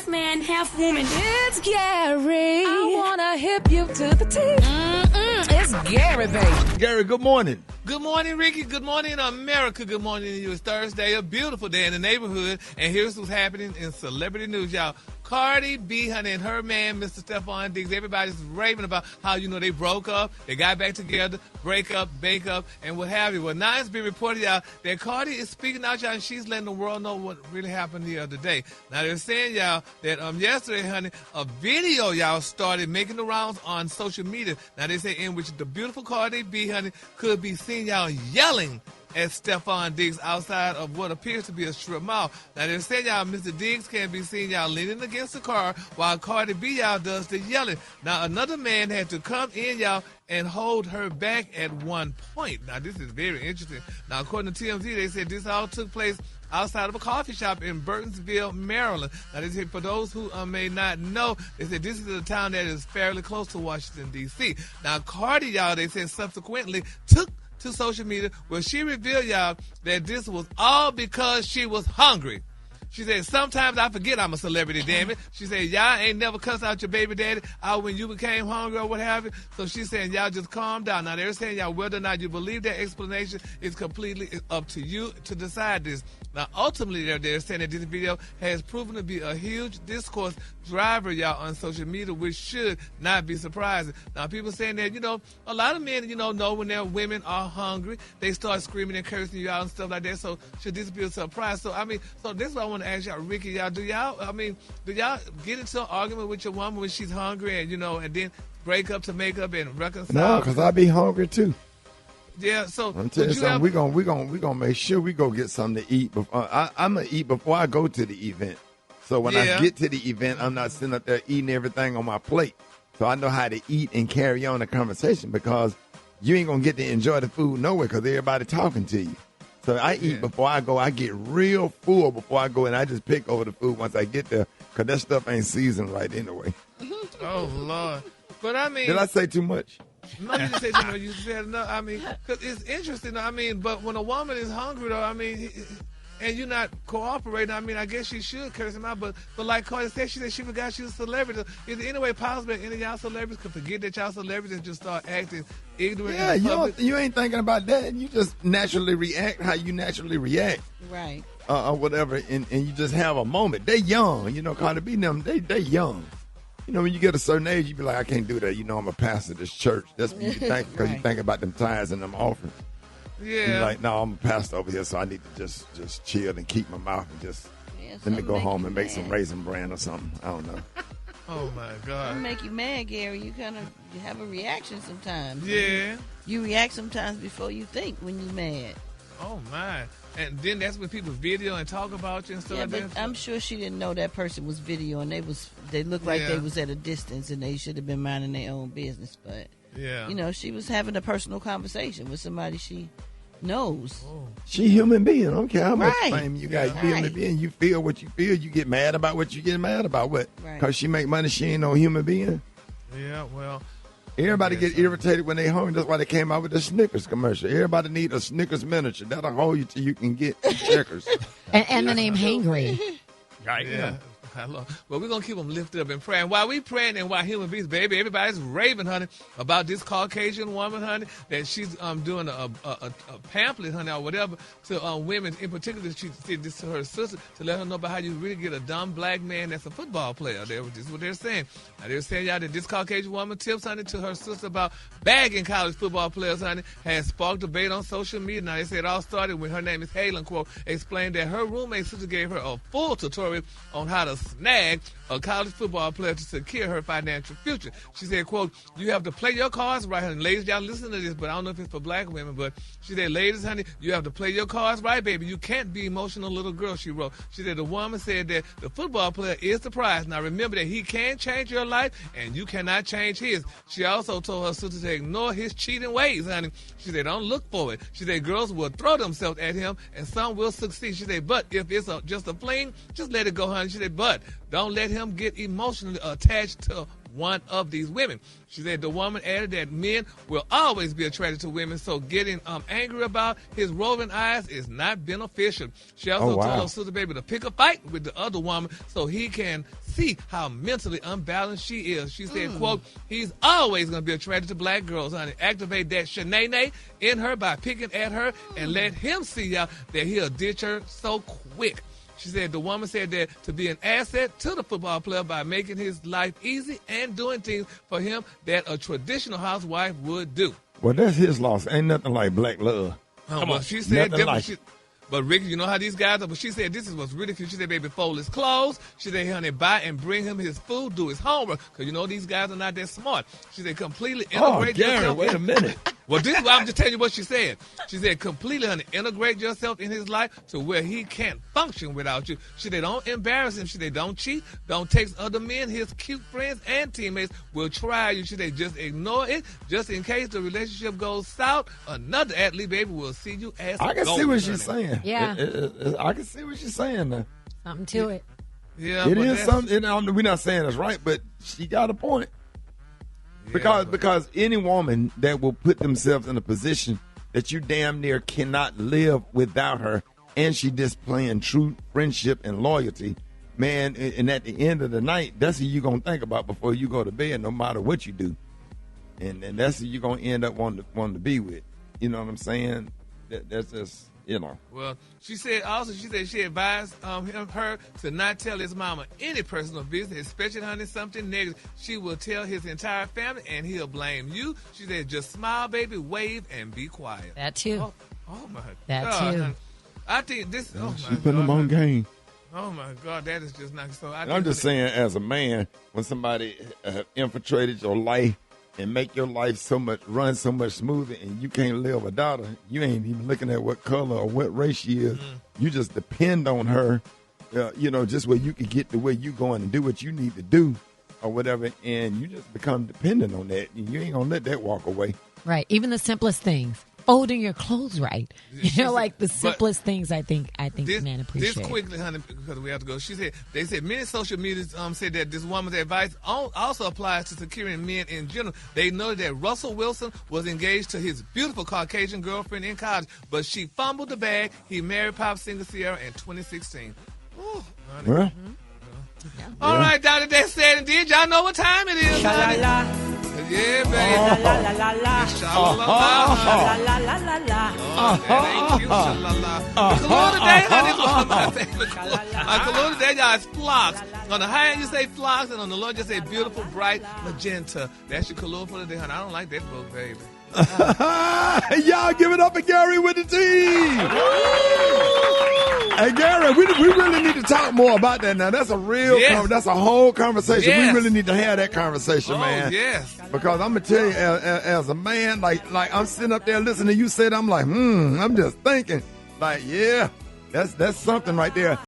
half man, half woman. It's Gary. I wanna hip you to the teeth. It's Gary, baby. Gary, good morning. Good morning, Ricky. Good morning, America. Good morning to you. It's Thursday, a beautiful day in the neighborhood. And here's what's happening in celebrity news, y'all. Cardi B, honey, and her man, Mr. Stefon Diggs, everybody's raving about how, they broke up, they got back together, break up, bake up, and what have you. Well, now it's been reported out that Cardi is speaking out, y'all, and she's letting the world know what really happened the other day. Now, they're saying, y'all, that yesterday, honey, a video, y'all, started making the rounds on social media. Now, they say in which the beautiful Cardi B, honey, could be seen, y'all, yelling at Stefon Diggs outside of what appears to be a strip mall. Now, they're saying, y'all, Mr. Diggs can be seen, y'all, leaning against the car while Cardi B, y'all, does the yelling. Now, another man had to come in, y'all, and hold her back at one point. Now, this is very interesting. Now, according to TMZ, they said this all took place outside of a coffee shop in Burtonsville, Maryland. Now, they said, for those who may not know, they said this is a town that is fairly close to Washington, D.C. Now, Cardi, y'all, they said subsequently took to social media where she revealed, y'all, that this was all because she was hungry. She said, sometimes I forget I'm a celebrity, damn it. She said, y'all ain't never cussed out your baby daddy out when you became hungry or what have you. So she's saying, y'all just calm down. Now, they're saying, y'all, whether or not you believe that explanation is completely up to you to decide this. Now, ultimately, they're saying that this video has proven to be a huge discourse driver, y'all, on social media, which should not be surprising. Now, people saying that, a lot of men, know when their women are hungry, they start screaming and cursing you out and stuff like that. So should this be a surprise? So, so this is what I want to ask y'all, Ricky, y'all, do y'all get into an argument with your woman when she's hungry and, and then break up to make up and reconcile? No, because I be hungry too. Yeah, so I'm telling you something. We gonna make sure we go get something to eat. I'm gonna eat before I go to the event. So when I get to the event, I'm not sitting up there eating everything on my plate. So I know how to eat and carry on the conversation because you ain't gonna get to enjoy the food nowhere because everybody talking to you. So I eat before I go. I get real full before I go, and I just pick over the food once I get there because that stuff ain't seasoned right anyway. Oh Lord! But did I say too much? No, you didn't say too much. You said enough. Because it's interesting. But when a woman is hungry, though, and you're not cooperating, I guess she should curse him out. But like Cardi said, she forgot she was a celebrity. Is there any way possible that any of y'all celebrities could forget that y'all celebrities and just start acting ignorant? Yeah, you ain't thinking about that. You just naturally react how you naturally react. Right. Or whatever, and you just have a moment. They young, Cardi B, them, they young. When you get a certain age, you be like, I can't do that. I'm a pastor of this church. That's what you think because you think about them tithes and them offerings. Yeah. You're like, no, I'm a pastor over here, so I need to just chill and keep my mouth and just let me go home and make some raisin bran or something. I don't know. Oh, my God. It'll make you mad, Gary. You kind of have a reaction sometimes. Yeah. You react sometimes before you think when you're mad. Oh, my. And then that's when people video and talk about you and stuff like that. But I'm sure she didn't know that person was videoing. They looked like they was at a distance and they should have been minding their own business. But, she was having a personal conversation with somebody she knows. Oh. She human being. I don't care how much fame you got. You human Right. being. You feel what you feel. You get mad about what you get mad about. What? Right. Because she make money, she ain't no human being. Yeah, well. Everybody get irritated when they hungry. That's why they came out with the Snickers commercial. Everybody need a Snickers miniature. That'll hold you till you can get checkers. and the name Hangry. Right. Yeah. Well, we're going to keep them lifted up in prayer. And while we praying and while human beings, baby, everybody's raving, honey, about this Caucasian woman, honey, that she's doing a pamphlet, honey, or whatever, to women. In particular, she did this to her sister to let her know about how you really get a dumb black man that's a football player. This is what they're saying. Now, they're saying, y'all, that this Caucasian woman tips, honey, to her sister about bagging college football players, honey, has sparked debate on social media. Now, they say it all started when her name is Halen, quote, explained that her roommate sister gave her a full tutorial on how to snag a college football player to secure her financial future. She said, quote, you have to play your cards right, honey. Ladies, y'all listen to this, but I don't know if it's for black women, but she said, ladies, honey, you have to play your cards right, baby. You can't be emotional little girl, she wrote. She said the woman said that the football player is the prize. Now, remember that he can change your life, and you cannot change his. She also told her sister to ignore his cheating ways, honey. She said, don't look for it. She said, girls will throw themselves at him, and some will succeed. She said, but if it's just a fling, just let it go, honey. She said, but don't let him get emotionally attached to one of these women. She said the woman added that men will always be attracted to women, so getting angry about his rolling eyes is not beneficial. She also told her sister baby to pick a fight with the other woman so he can see how mentally unbalanced she is. She said, quote, he's always going to be attracted to black girls, honey. Activate that shenanigans in her by picking at her and let him see that he'll ditch her so quick. She said the woman said that to be an asset to the football player by making his life easy and doing things for him that a traditional housewife would do. Well, that's his loss. Ain't nothing like black love. Come on. She said but Rickey, you know how these guys are? But she said this is what's really cute. She said, baby, fold his clothes. She said, honey, buy and bring him his food, do his homework. Because you know these guys are not that smart. She said, completely integrate yourself. Wait a minute. Well, this is why I'm just telling you what she said. She said, completely, honey, integrate yourself in his life to where he can't function without you. She said, don't embarrass him. She said, don't cheat. Don't text other men. His cute friends and teammates will try you. She said, just ignore it. Just in case the relationship goes south, another athlete, baby, will see you as I can see what she's saying. Yeah. I can see what she's saying now. Something to it. Yeah, it is something. We're not saying it's right, but she got a point. Because any woman that will put themselves in a position that you damn near cannot live without her, and she displaying true friendship and loyalty, man, and at the end of the night, that's who you're going to think about before you go to bed, no matter what you do. And that's who you're going to end up wanting to be with. You know what I'm saying? That's just... Well, she said she advised her to not tell his mama any personal business, especially, honey, something negative. She will tell his entire family, and he'll blame you. She said, just smile, baby, wave, and be quiet. That too. Oh my that God. Too. Honey. I think this. Oh my she putting them on game. Oh my God, that is just not so. I'm just saying, as a man, when somebody infiltrated your life and make your life run so much smoother, and you can't live without her, you ain't even looking at what color or what race she is. You just depend on her, just where you can get to where you going and do what you need to do or whatever, and you just become dependent on that, and you ain't gonna let that walk away. Right. Even the simplest things. Folding your clothes right. Like the simplest things I think men appreciate. This quickly, honey, because we have to go. They said many social media said that this woman's advice also applies to securing men in general. They noted that Russell Wilson was engaged to his beautiful Caucasian girlfriend in college, but she fumbled the bag. He married pop singer Sierra in 2016. Ooh, honey. Well. All right, Dr. That said and did. Y'all know what time it is, honey. Yeah, baby. That ain't cute. The color today, honey. My color today, y'all, is flocks. On the high end, you say flocks, and on the low, you say beautiful, bright magenta. That's your color for today, honey. I don't like that book, baby. Y'all give it up for Gary with the team. Hey, Gary, we really need to talk more about that now. That's a real, that's a whole conversation. Yes. We really need to have that conversation, man. Yes. Because I'm going to tell you, as a man, like I'm sitting up there listening to you say it, I'm like, I'm just thinking, like, yeah, that's something right there.